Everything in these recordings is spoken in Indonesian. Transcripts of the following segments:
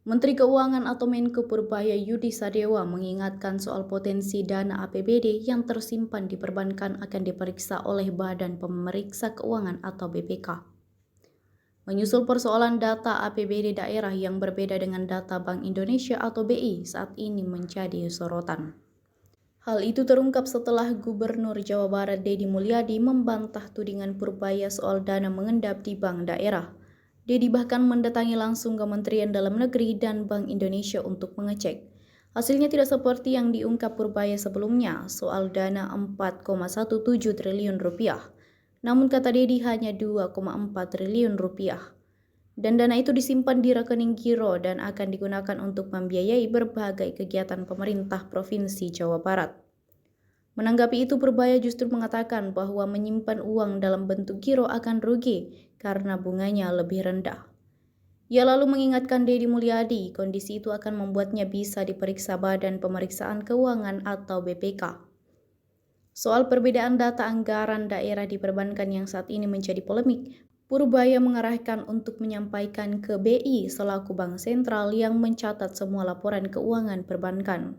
Menteri Keuangan atau Menko Purbayayudi Sadewa mengingatkan soal potensi dana APBD yang tersimpan di perbankan akan diperiksa oleh Badan Pemeriksa Keuangan atau BPK. Menyusul persoalan data APBD daerah yang berbeda dengan data Bank Indonesia atau BI saat ini menjadi sorotan. Hal itu terungkap setelah Gubernur Jawa Barat Deddy Mulyadi membantah tudingan Purbaya soal dana mengendap di bank daerah. Deddy bahkan mendatangi langsung Kementerian Dalam Negeri dan Bank Indonesia untuk mengecek. Hasilnya tidak seperti yang diungkap Purbaya sebelumnya soal dana 4,17 triliun rupiah. Namun kata Deddy hanya 2,4 triliun rupiah. Dan dana itu disimpan di rekening giro dan akan digunakan untuk membiayai berbagai kegiatan pemerintah Provinsi Jawa Barat. Menanggapi itu, Purbaya justru mengatakan bahwa menyimpan uang dalam bentuk giro akan rugi karena bunganya lebih rendah. Ia lalu mengingatkan Deddy Mulyadi, kondisi itu akan membuatnya bisa diperiksa Badan Pemeriksaan Keuangan atau BPK. Soal perbedaan data anggaran daerah di perbankan yang saat ini menjadi polemik, Purbaya mengarahkan untuk menyampaikan ke BI selaku bank sentral yang mencatat semua laporan keuangan perbankan.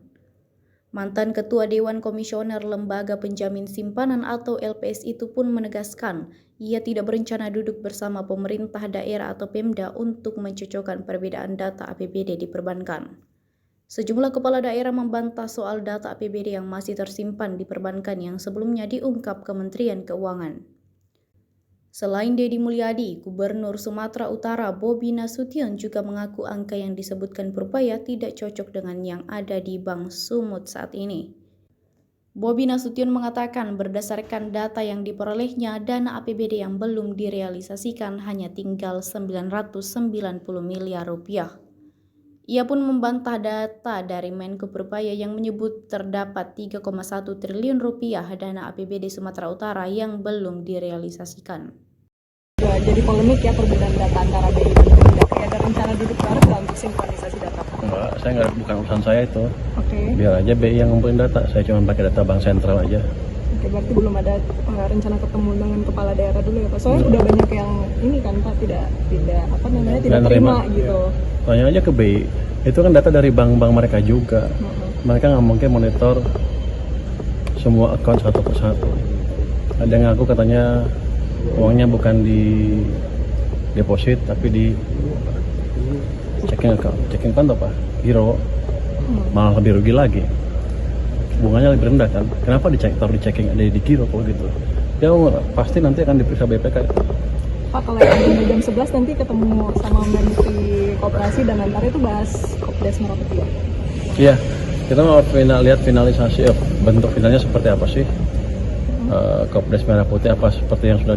Mantan Ketua Dewan Komisioner Lembaga Penjamin Simpanan atau LPS itu pun menegaskan ia tidak berencana duduk bersama pemerintah daerah atau Pemda untuk mencocokkan perbedaan data APBD di perbankan. Sejumlah kepala daerah membantah soal data APBD yang masih tersimpan di perbankan yang sebelumnya diungkap Kementerian Keuangan. Selain Deddy Mulyadi, Gubernur Sumatera Utara Bobi Nasution juga mengaku angka yang disebutkan Purbaya tidak cocok dengan yang ada di Bank Sumut saat ini. Bobi Nasution mengatakan berdasarkan data yang diperolehnya, dana APBD yang belum direalisasikan hanya tinggal 990 miliar rupiah. Ia pun membantah data dari Menko Purbaya yang menyebut terdapat 3,1 triliun rupiah dana APBD Sumatera Utara yang belum direalisasikan. Jadi polemik ya perbedaan data antara BI dan Pemda. Ada rencana duduk bareng nggak untuk sinkronisasi data? Enggak, saya nggak, bukan urusan saya itu. Oke. Biar aja BI yang ngumpulin data, saya cuma pakai data bank sentral aja. Oke, berarti belum ada rencana ketemu dengan kepala daerah dulu ya Pak? Soalnya udah banyak yang ini kan Pak tidak tidak terima gitu. Tanya aja ke BI, itu kan data dari bank-bank mereka juga. Mereka nggak mungkin monitor semua akun satu persatu. Ada yang ngaku katanya uangnya bukan di deposit tapi di checking account apa? Giro. Malah lebih rugi lagi. Bunganya lebih rendah kan? Kenapa taruh di checking ada di giro kalau gitu? Ya pasti nanti akan diperiksa BPK. Pak, kalau yang jam 11 nanti ketemu sama Menteri Koperasi dan Antara itu bahas Kopdes Merah Putih ya? Iya, kita mau lihat finalisasi bentuk finalnya seperti apa sih? Kopdes Merah Putih apa seperti yang sudah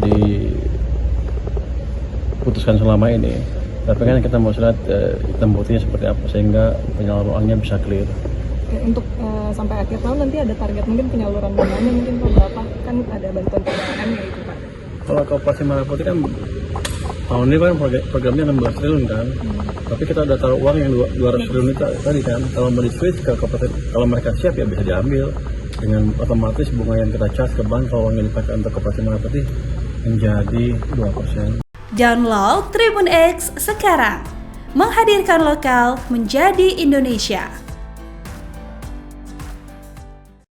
diputuskan selama ini. Tapi kan kita mau lihat hitam putihnya seperti apa sehingga penyalurannya bisa clear. Untuk sampai akhir tahun nanti ada target mungkin penyaluran dananya mungkin berapa? Kan ada bantuan PPKM ya itu Pak. Kalau Koperasi Merah Putih kan tahun ini kan programnya 16 triliun kan. Tapi kita udah taruh uang yang 200 triliun itu tadi kan. Kalau mau di-switch ke Koperasi, kalau mereka siap ya bisa diambil. Dengan otomatis bunga yang kita charge ke bank kalau yang dipakai untuk Koperasi Merah Putih menjadi 2%. Download Tribun X sekarang, menghadirkan lokal menjadi Indonesia.